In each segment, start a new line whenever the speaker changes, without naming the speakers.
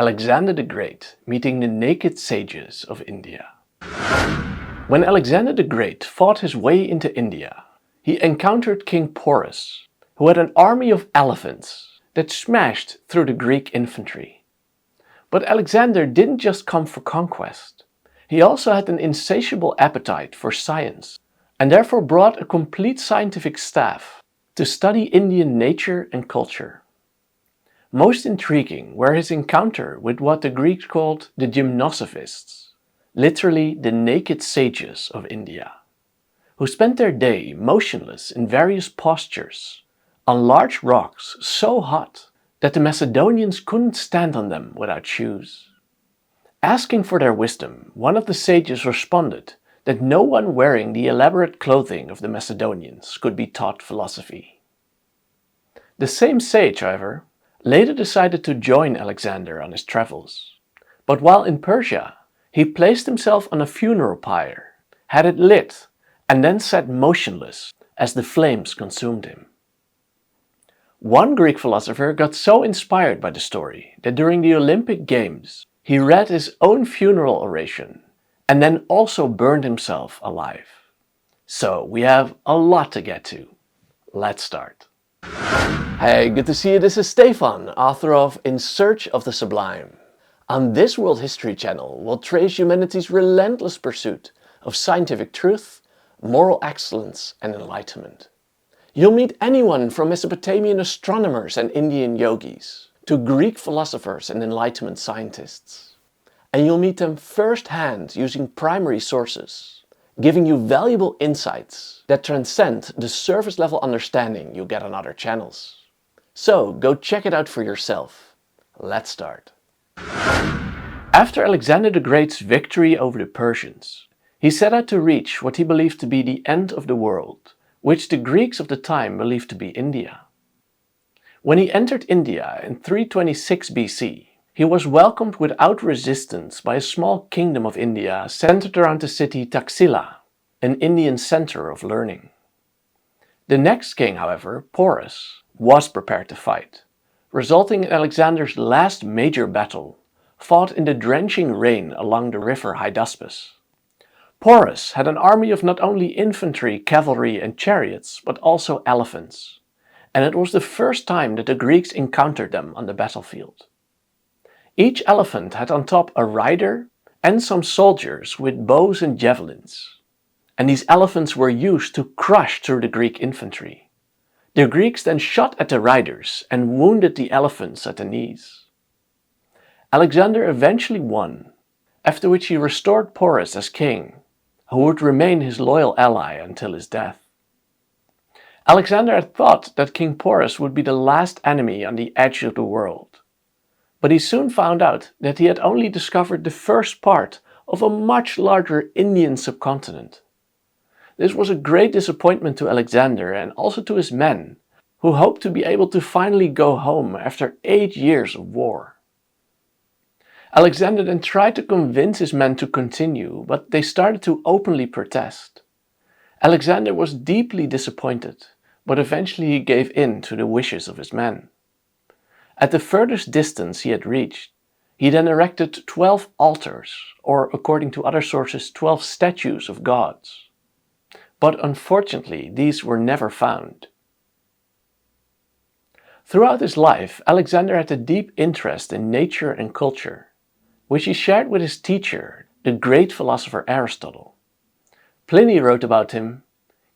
Alexander the Great meeting the naked sages of India. When Alexander the Great fought his way into India, he encountered King Porus, who had an army of elephants that smashed through the Greek infantry. But Alexander didn't just come for conquest. He also had an insatiable appetite for science, and therefore brought a complete scientific staff to study Indian nature and culture. Most intriguing were his encounter with what the Greeks called the gymnosophists, literally the naked sages of India, who spent their day motionless in various postures on large rocks so hot that the Macedonians couldn't stand on them without shoes. Asking for their wisdom, one of the sages responded that no one wearing the elaborate clothing of the Macedonians could be taught philosophy. The same sage, however, later decided to join Alexander on his travels, but while in Persia, he placed himself on a funeral pyre, had it lit, and then sat motionless as the flames consumed him. One Greek philosopher got so inspired by the story that during the Olympic Games, he read his own funeral oration and then also burned himself alive. So we have a lot to get to. Let's start. Hey, good to see you. This is Stephan, author of In Search of the Sublime. On this World History channel, we'll trace humanity's relentless pursuit of scientific truth, moral excellence, and enlightenment. You'll meet anyone from Mesopotamian astronomers and Indian yogis to Greek philosophers and Enlightenment scientists. And you'll meet them firsthand using primary sources, giving you valuable insights that transcend the surface level understanding you get on other channels. So go check it out for yourself. Let's start. After Alexander the Great's victory over the Persians, he set out to reach what he believed to be the end of the world, which the Greeks of the time believed to be India. When he entered India in 326 BC, he was welcomed without resistance by a small kingdom of India centered around the city Taxila, an Indian center of learning. The next king, however, Porus, was prepared to fight, resulting in Alexander's last major battle, fought in the drenching rain along the river Hydaspes. Porus had an army of not only infantry, cavalry and chariots, but also elephants, and it was the first time that the Greeks encountered them on the battlefield. Each elephant had on top a rider and some soldiers with bows and javelins, and these elephants were used to crush through the Greek infantry. The Greeks then shot at the riders and wounded the elephants at the knees. Alexander eventually won, after which he restored Porus as king, who would remain his loyal ally until his death. Alexander had thought that King Porus would be the last enemy on the edge of the world, but he soon found out that he had only discovered the first part of a much larger Indian subcontinent. This was a great disappointment to Alexander and also to his men, who hoped to be able to finally go home after 8 years of war. Alexander then tried to convince his men to continue, but they started to openly protest. Alexander was deeply disappointed, but eventually he gave in to the wishes of his men. At the furthest distance he had reached, he then erected 12 altars, or according to other sources, 12 statues of gods. But unfortunately, these were never found. Throughout his life, Alexander had a deep interest in nature and culture, which he shared with his teacher, the great philosopher Aristotle. Pliny wrote about him,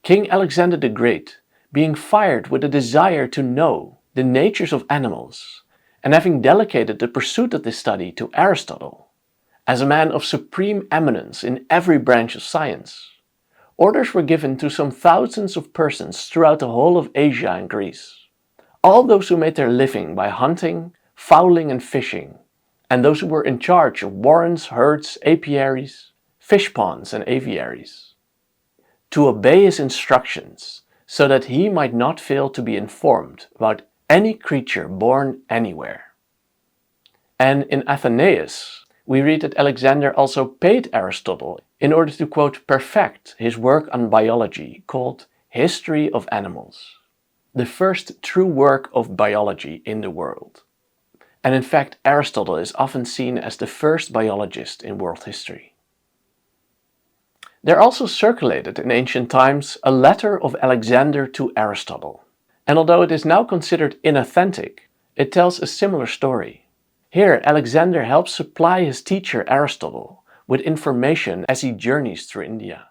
King Alexander the Great, being fired with a desire to know the natures of animals, and having delegated the pursuit of this study to Aristotle, as a man of supreme eminence in every branch of science, orders were given to some thousands of persons throughout the whole of Asia and Greece. All those who made their living by hunting, fowling and fishing, and those who were in charge of warrens, herds, apiaries, fish ponds and aviaries, to obey his instructions so that he might not fail to be informed about any creature born anywhere. And in Athenaeus, we read that Alexander also paid Aristotle in order to, quote, perfect his work on biology called History of Animals, the first true work of biology in the world. and in fact Aristotle is often seen as the first biologist in world history. There also circulated in ancient times a letter of Alexander to Aristotle, and although it is now considered inauthentic, it tells a similar story. Here Alexander helps supply his teacher Aristotle with information as he journeys through India.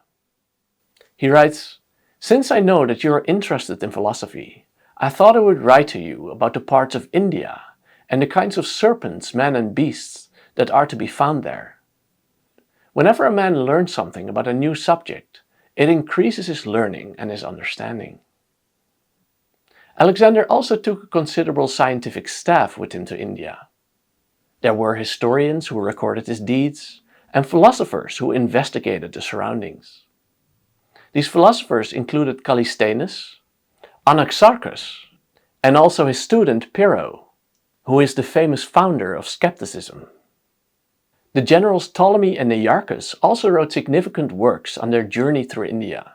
He writes, "Since I know that you are interested in philosophy, I thought I would write to you about the parts of India and the kinds of serpents, men and beasts that are to be found there. Whenever a man learns something about a new subject, it increases his learning and his understanding." Alexander also took a considerable scientific staff with him to India. There were historians who recorded his deeds, and philosophers who investigated the surroundings. These philosophers included Callisthenes, Anaxarchus, and also his student Pyrrho, who is the famous founder of skepticism. The generals Ptolemy and Nearchus also wrote significant works on their journey through India,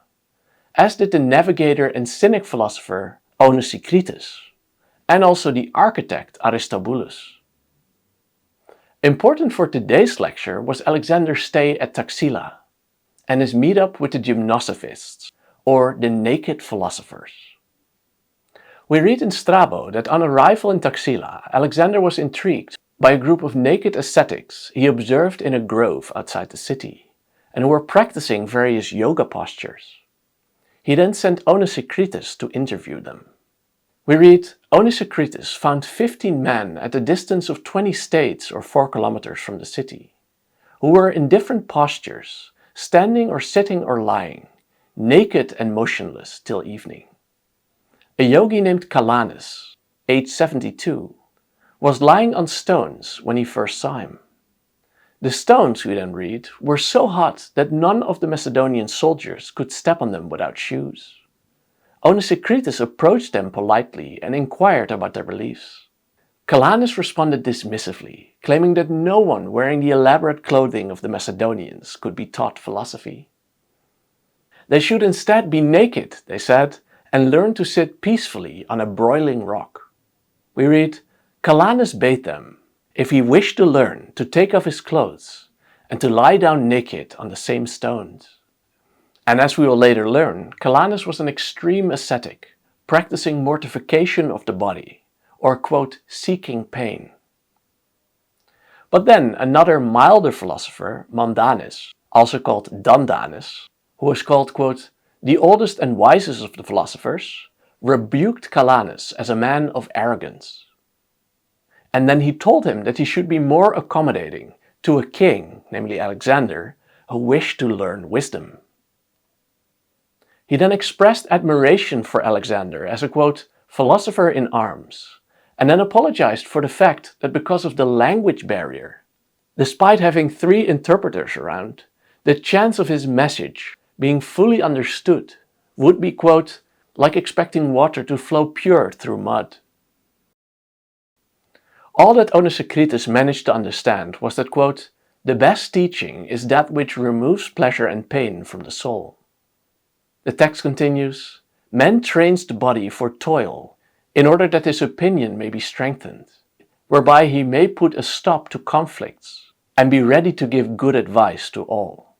as did the navigator and Cynic philosopher Onesicritus, and also the architect Aristobulus. Important for today's lecture was Alexander's stay at Taxila and his meetup with the Gymnosophists, or the naked philosophers. We read in Strabo that on arrival in Taxila, Alexander was intrigued by a group of naked ascetics he observed in a grove outside the city, and who were practicing various yoga postures. He then sent Onesicritus to interview them. We read, Onesicritus found 15 men at a distance of 20 states or 4 kilometers from the city, who were in different postures, standing or sitting or lying, naked and motionless till evening. A yogi named Calanus, aged 72, was lying on stones when he first saw him. The stones, we then read, were so hot that none of the Macedonian soldiers could step on them without shoes. Onesicritus approached them politely and inquired about their beliefs. Calanus responded dismissively, claiming that no one wearing the elaborate clothing of the Macedonians could be taught philosophy. They should instead be naked, they said, and learn to sit peacefully on a broiling rock. We read, Calanus bade them, if he wished to learn, to take off his clothes and to lie down naked on the same stones. And as we will later learn, Calanus was an extreme ascetic, practicing mortification of the body, or quote, seeking pain. But then another milder philosopher, Mondanus, also called Dandanus, who was called, quote, the oldest and wisest of the philosophers, rebuked Calanus as a man of arrogance. And then he told him that he should be more accommodating to a king, namely Alexander, who wished to learn wisdom. He then expressed admiration for Alexander as a, quote, philosopher in arms, and then apologized for the fact that because of the language barrier, despite having 3 interpreters around, the chance of his message being fully understood would be, quote, like expecting water to flow pure through mud. All that Onesicritus managed to understand was that, quote, the best teaching is that which removes pleasure and pain from the soul. The text continues, man trains the body for toil in order that his opinion may be strengthened, whereby he may put a stop to conflicts and be ready to give good advice to all.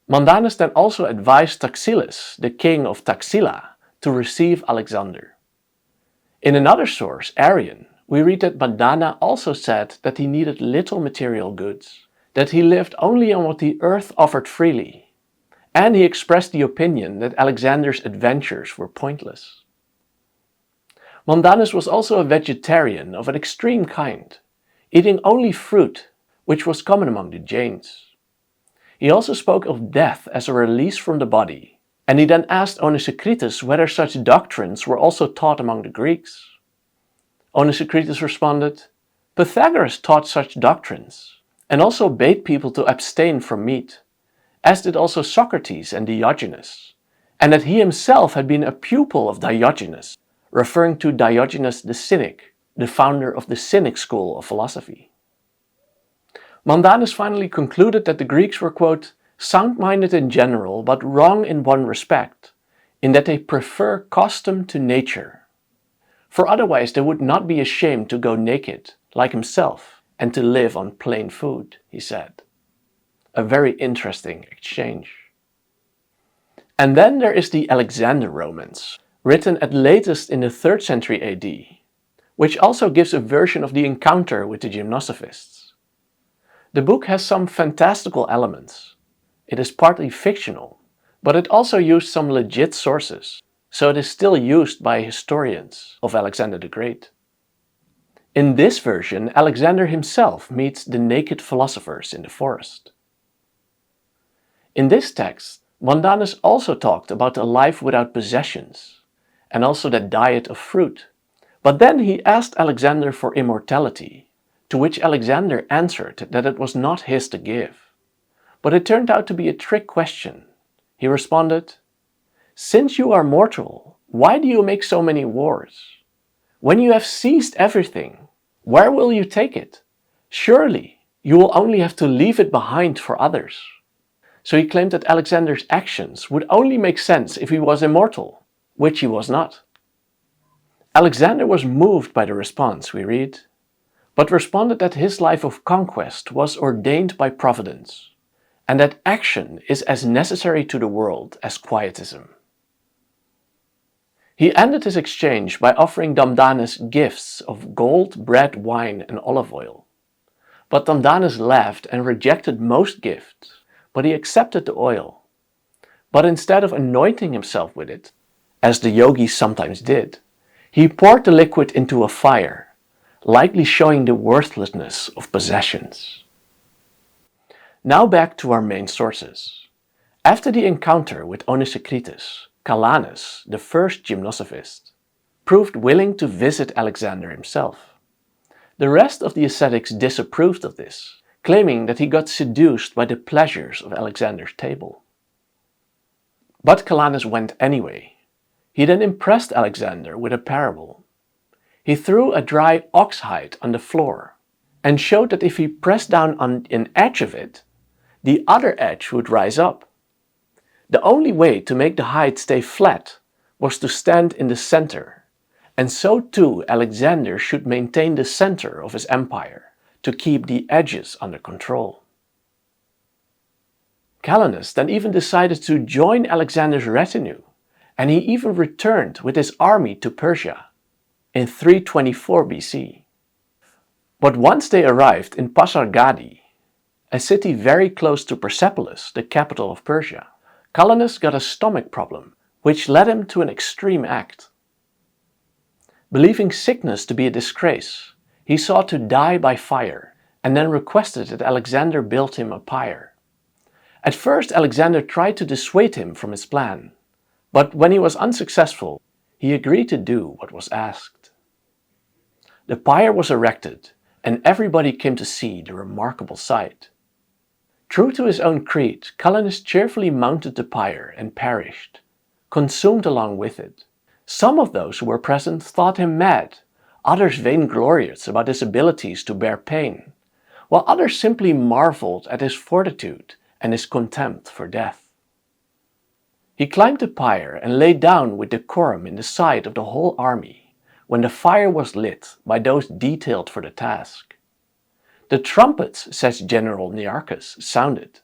Mondanus then also advised Taxiles, the king of Taxila, to receive Alexander. In another source, Arrian, we read that Mondana also said that he needed little material goods, that he lived only on what the earth offered freely, and he expressed the opinion that Alexander's adventures were pointless. Mondanus was also a vegetarian of an extreme kind, eating only fruit, which was common among the Jains. He also spoke of death as a release from the body, and he then asked Onesicritus whether such doctrines were also taught among the Greeks. Onesicritus responded, Pythagoras taught such doctrines, and also bade people to abstain from meat, as did also Socrates and Diogenes, and that he himself had been a pupil of Diogenes, referring to Diogenes the Cynic, the founder of the Cynic school of philosophy. Mondanus finally concluded that the Greeks were, quote, sound-minded in general, but wrong in one respect, in that they prefer custom to nature. for otherwise they would not be ashamed to go naked, like himself, and to live on plain food, he said. A very interesting exchange. And then there is the Alexander romance, written at latest in the 3rd century AD, which also gives a version of the encounter with the gymnosophists. The book has some fantastical elements. It is partly fictional, but it also used some legit sources, so it is still used by historians of Alexander the Great. In this version, Alexander himself meets the naked philosophers in the forest. In this text, Montanus also talked about a life without possessions, and also the diet of fruit. But then he asked Alexander for immortality, to which Alexander answered that it was not his to give. But it turned out to be a trick question. He responded, "Since you are mortal, why do you make so many wars? When you have seized everything, where will you take it? Surely you will only have to leave it behind for others." So he claimed that Alexander's actions would only make sense if he was immortal, which he was not. Alexander was moved by the response, we read, but responded that his life of conquest was ordained by providence, and that action is as necessary to the world as quietism. He ended his exchange by offering Damdanus gifts of gold, bread, wine, and olive oil. But Damdanus laughed and rejected most gifts, but he accepted the oil. But instead of anointing himself with it, as the yogis sometimes did, he poured the liquid into a fire, likely showing the worthlessness of possessions. Now back to our main sources. After the encounter with Onesicritus, Calanus, the first gymnosophist, proved willing to visit Alexander himself. The rest of the ascetics disapproved of this, claiming that he got seduced by the pleasures of Alexander's table. But Calanus went anyway. He then impressed Alexander with a parable. He threw a dry ox hide on the floor and showed that if he pressed down on an edge of it, the other edge would rise up. The only way to make the hide stay flat was to stand in the center, and so too Alexander should maintain the center of his empire to keep the edges under control. Calanus then even decided to join Alexander's retinue, and he even returned with his army to Persia in 324 BC. But once they arrived in Pasargadae, a city very close to Persepolis, the capital of Persia, Calanus got a stomach problem, which led him to an extreme act. Believing sickness to be a disgrace, he sought to die by fire and then requested that Alexander build him a pyre. At first Alexander tried to dissuade him from his plan, but when he was unsuccessful, he agreed to do what was asked. The pyre was erected, and everybody came to see the remarkable sight. True to his own creed, Calanus cheerfully mounted the pyre and perished, consumed along with it. Some of those who were present thought him mad, others vainglorious about his abilities to bear pain, while others simply marveled at his fortitude and his contempt for death. He climbed the pyre and lay down with decorum in the sight of the whole army, when the fire was lit by those detailed for the task. The trumpets, says General Nearchus, sounded,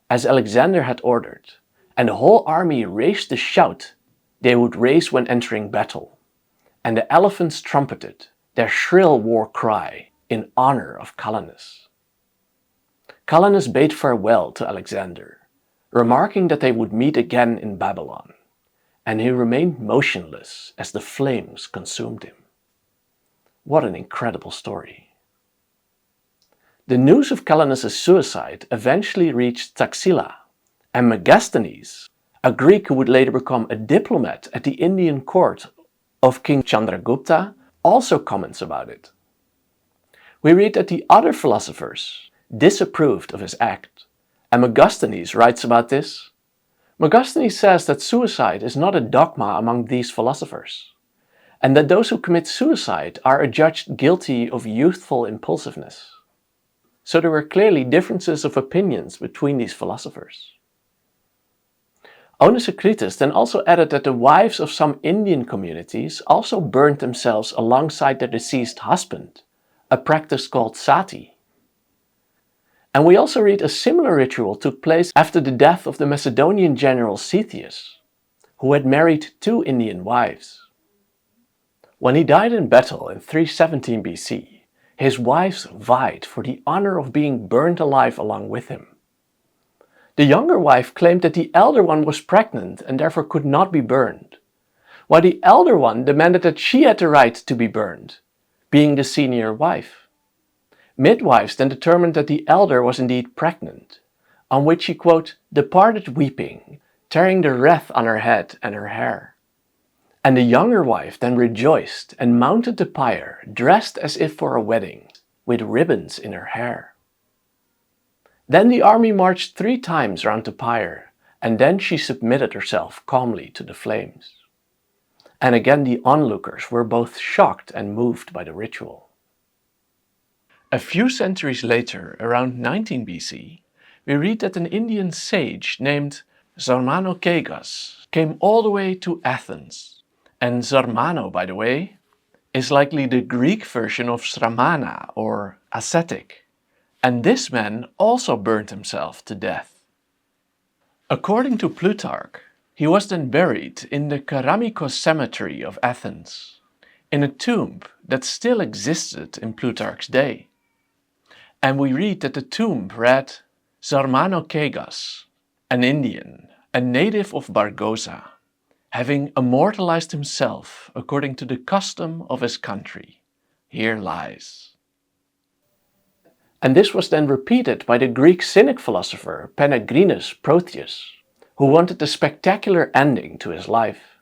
as Alexander had ordered, and the whole army raised the shout they would raise when entering battle, and the elephants trumpeted their shrill war cry in honor of Calanus. Calanus bade farewell to Alexander, remarking that they would meet again in Babylon, and he remained motionless as the flames consumed him. What an incredible story. The news of Calanus' suicide eventually reached Taxila, and Megasthenes, a Greek who would later become a diplomat at the Indian court of King Chandragupta, also comments about it. We read that the other philosophers disapproved of his act, and Megasthenes writes about this. Megasthenes says that suicide is not a dogma among these philosophers, and that those who commit suicide are adjudged guilty of youthful impulsiveness. So there were clearly differences of opinions between these philosophers. Onesicritus then also added that the wives of some Indian communities also burned themselves alongside their deceased husband, a practice called sati. And we also read a similar ritual took place after the death of the Macedonian general Cetheus, who had married 2 Indian wives. When he died in battle in 317 BC, his wives vied for the honor of being burned alive along with him. The younger wife claimed that the elder one was pregnant and therefore could not be burned, while the elder one demanded that she had the right to be burned, being the senior wife. Midwives then determined that the elder was indeed pregnant, on which she, quote, departed weeping, tearing the wreath on her head and her hair. And the younger wife then rejoiced and mounted the pyre, dressed as if for a wedding, with ribbons in her hair. Then the army marched 3 times round the pyre, and then she submitted herself calmly to the flames. And again the onlookers were both shocked and moved by the ritual. A few centuries later, around 19 BC, we read that an Indian sage named Zarmanokegas came all the way to Athens. And Zarmano, by the way, is likely the Greek version of Sramana or ascetic. And this man also burned himself to death. According to Plutarch, he was then buried in the Keramikos cemetery of Athens, in a tomb that still existed in Plutarch's day. And we read that the tomb read, Zarmanokegas, an Indian, a native of Bargosa, having immortalized himself according to the custom of his country, here lies. And this was then repeated by the Greek Cynic philosopher Panagrinus Proteus, who wanted a spectacular ending to his life.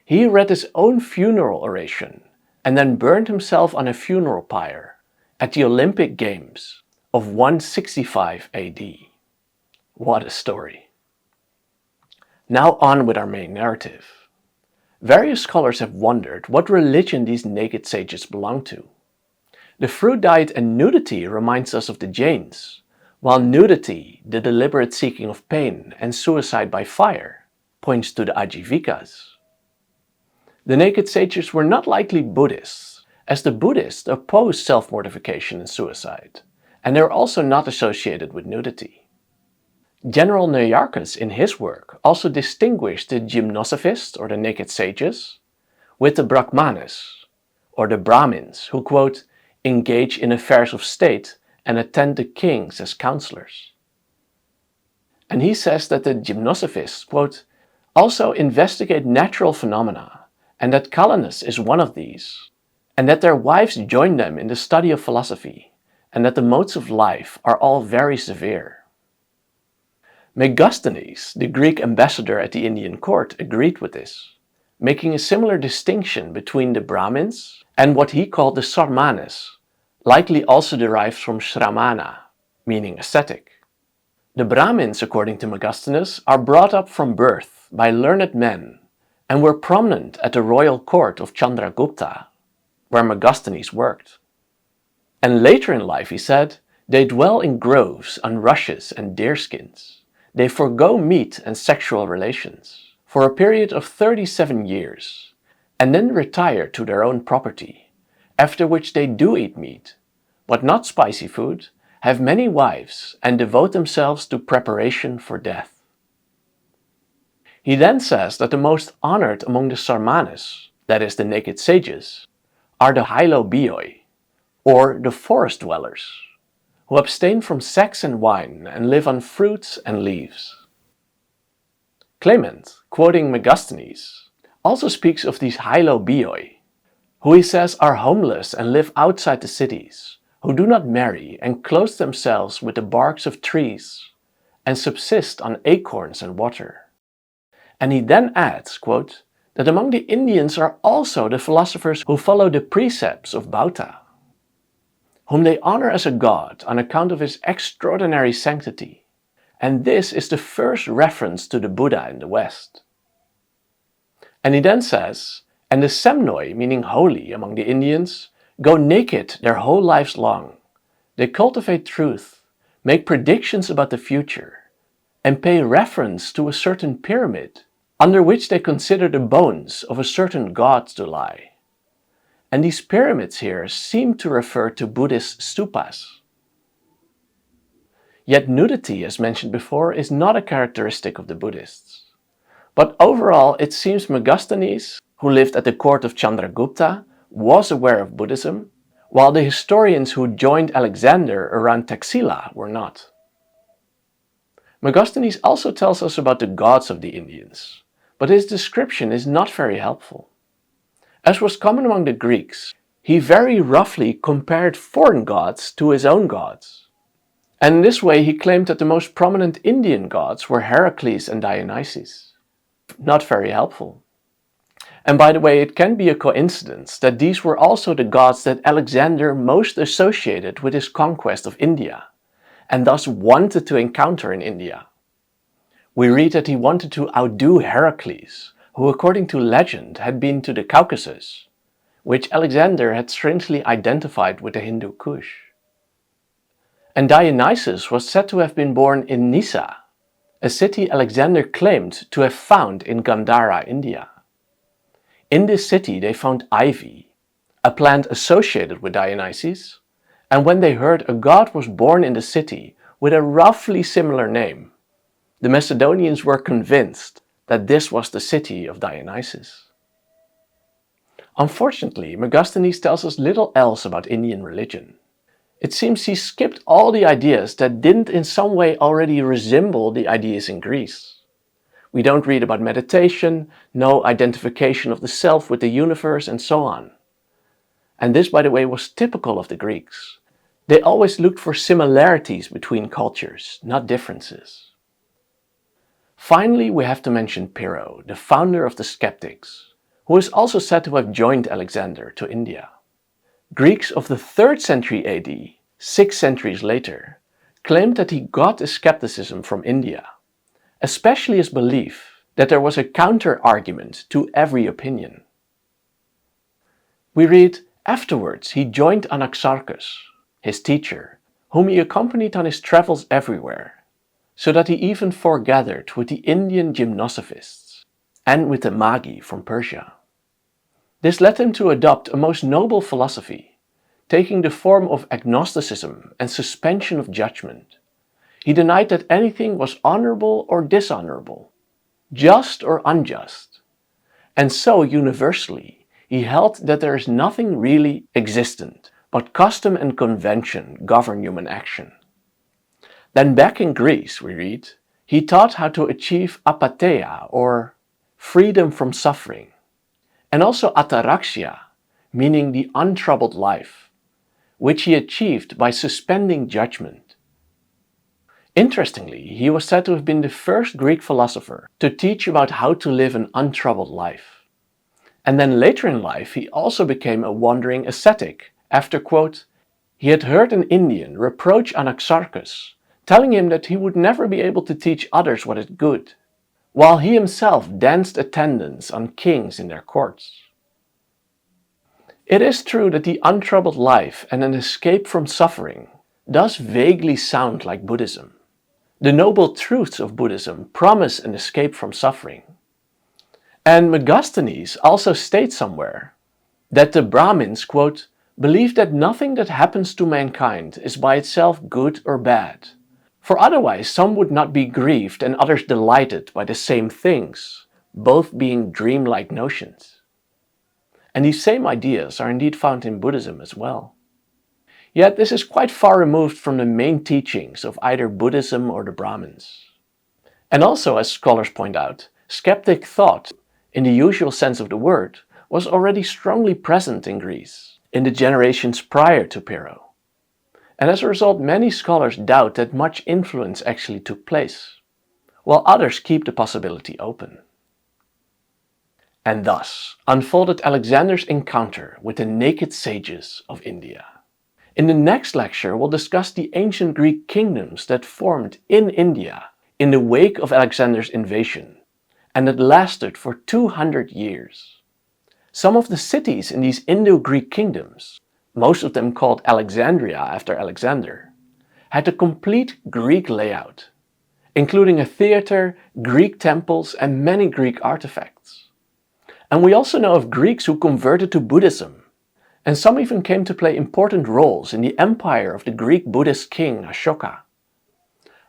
He read his own funeral oration and then burned himself on a funeral pyre at the Olympic Games of 165 AD. What a story. Now on with our main narrative. Various scholars have wondered what religion these naked sages belonged to. The fruit diet and nudity reminds us of the Jains, while nudity, the deliberate seeking of pain and suicide by fire, points to the Ajivikas. The naked sages were not likely Buddhists, as the Buddhists opposed self-mortification and suicide, and they are also not associated with nudity. General Nearchus in his work also distinguished the Gymnosophists, or the naked sages, with the Brahmanes, or the Brahmins, who, quote, engage in affairs of state and attend the kings as counselors. And he says that the Gymnosophists, quote, also investigate natural phenomena, and that Calanus is one of these, and that their wives join them in the study of philosophy, and that the modes of life are all very severe. Megasthenes, the Greek ambassador at the Indian court, agreed with this, making a similar distinction between the Brahmins and what he called the Sarmanes, likely also derived from Shramana, meaning ascetic. The Brahmins, according to Megasthenes, are brought up from birth by learned men and were prominent at the royal court of Chandragupta, where Megasthenes worked. And later in life, he said, they dwell in groves on rushes and deerskins. They forego meat and sexual relations for a period of 37 years, and then retire to their own property, after which they do eat meat, but not spicy food, have many wives, and devote themselves to preparation for death. He then says that the most honored among the Sarmanes, that is the naked sages, are the Hylobioi, or the forest dwellers, who abstain from sex and wine and live on fruits and leaves. Clement, quoting Megasthenes, also speaks of these Hylobioi, who he says are homeless and live outside the cities, who do not marry and clothe themselves with the barks of trees, and subsist on acorns and water. And he then adds, quote, that among the Indians are also the philosophers who follow the precepts of Bauta, whom they honor as a god on account of his extraordinary sanctity, and this is the first reference to the Buddha in the West. And he then says, and the Semnoi, meaning holy among the Indians, go naked their whole lives long. They cultivate truth, make predictions about the future, and pay reference to a certain pyramid under which they consider the bones of a certain god to lie. And these pyramids here seem to refer to Buddhist stupas. Yet nudity, as mentioned before, is not a characteristic of the Buddhists. But overall, it seems Megasthenes, who lived at the court of Chandragupta, was aware of Buddhism, while the historians who joined Alexander around Taxila were not. Megasthenes also tells us about the gods of the Indians, but his description is not very helpful. As was common among the Greeks, he very roughly compared foreign gods to his own gods. And in this way he claimed that the most prominent Indian gods were Heracles and Dionysus. Not very helpful. And by the way, it can be a coincidence that these were also the gods that Alexander most associated with his conquest of India, and thus wanted to encounter in India. We read that he wanted to outdo Heracles, who according to legend had been to the Caucasus, which Alexander had strangely identified with the Hindu Kush. And Dionysus was said to have been born in Nisa, a city Alexander claimed to have found in Gandhara, India. In this city they found ivy, a plant associated with Dionysus, and when they heard a god was born in the city with a roughly similar name, the Macedonians were convinced that this was the city of Dionysus. Unfortunately, Megasthenes tells us little else about Indian religion. It seems he skipped all the ideas that didn't in some way already resemble the ideas in Greece. We don't read about meditation, no identification of the self with the universe, and so on. And this, by the way, was typical of the Greeks. They always looked for similarities between cultures, not differences. Finally, we have to mention Pyrrho, the founder of the skeptics, who is also said to have joined Alexander to India. Greeks of the 3rd century AD, 6 centuries later, claimed that he got his skepticism from India, especially his belief that there was a counter-argument to every opinion. We read, afterwards he joined Anaxarchus, his teacher, whom he accompanied on his travels everywhere, so that he even foregathered with the Indian gymnosophists and with the Magi from Persia. This led him to adopt a most noble philosophy, taking the form of agnosticism and suspension of judgment. He denied that anything was honorable or dishonorable, just or unjust, and so universally he held that there is nothing really existent, but custom and convention govern human action. Then back in Greece, we read, he taught how to achieve apatheia, or freedom from suffering, and also ataraxia, meaning the untroubled life, which he achieved by suspending judgment. Interestingly, he was said to have been the first Greek philosopher to teach about how to live an untroubled life. And then later in life he also became a wandering ascetic after, quote, he had heard an Indian reproach Anaxarchus, telling him that he would never be able to teach others what is good, while he himself danced attendance on kings in their courts. It is true that the untroubled life and an escape from suffering does vaguely sound like Buddhism. The noble truths of Buddhism promise an escape from suffering. And Megasthenes also states somewhere that the Brahmins, quote, believe that nothing that happens to mankind is by itself good or bad, for otherwise some would not be grieved and others delighted by the same things, both being dreamlike notions. And these same ideas are indeed found in Buddhism as well. Yet this is quite far removed from the main teachings of either Buddhism or the Brahmins. And also, as scholars point out, skeptic thought, in the usual sense of the word, was already strongly present in Greece in the generations prior to Pyrrho. And as a result, many scholars doubt that much influence actually took place, while others keep the possibility open. And thus unfolded Alexander's encounter with the naked sages of India. In the next lecture, we'll discuss the ancient Greek kingdoms that formed in India in the wake of Alexander's invasion, and that lasted for 200 years. Some of the cities in these Indo-Greek kingdoms, most of them called Alexandria after Alexander, had a complete Greek layout, including a theatre, Greek temples and many Greek artifacts. And we also know of Greeks who converted to Buddhism, and some even came to play important roles in the empire of the Greek Buddhist king Ashoka.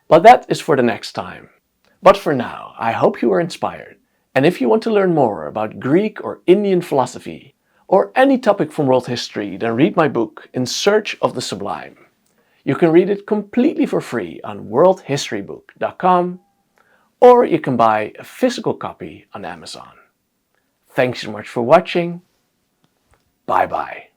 But that is for the next time. But for now, I hope you were inspired, and if you want to learn more about Greek or Indian philosophy, or any topic from world history, then read my book In Search of the Sublime. You can read it completely for free on worldhistorybook.com, or you can buy a physical copy on Amazon. Thanks so much for watching. Bye bye.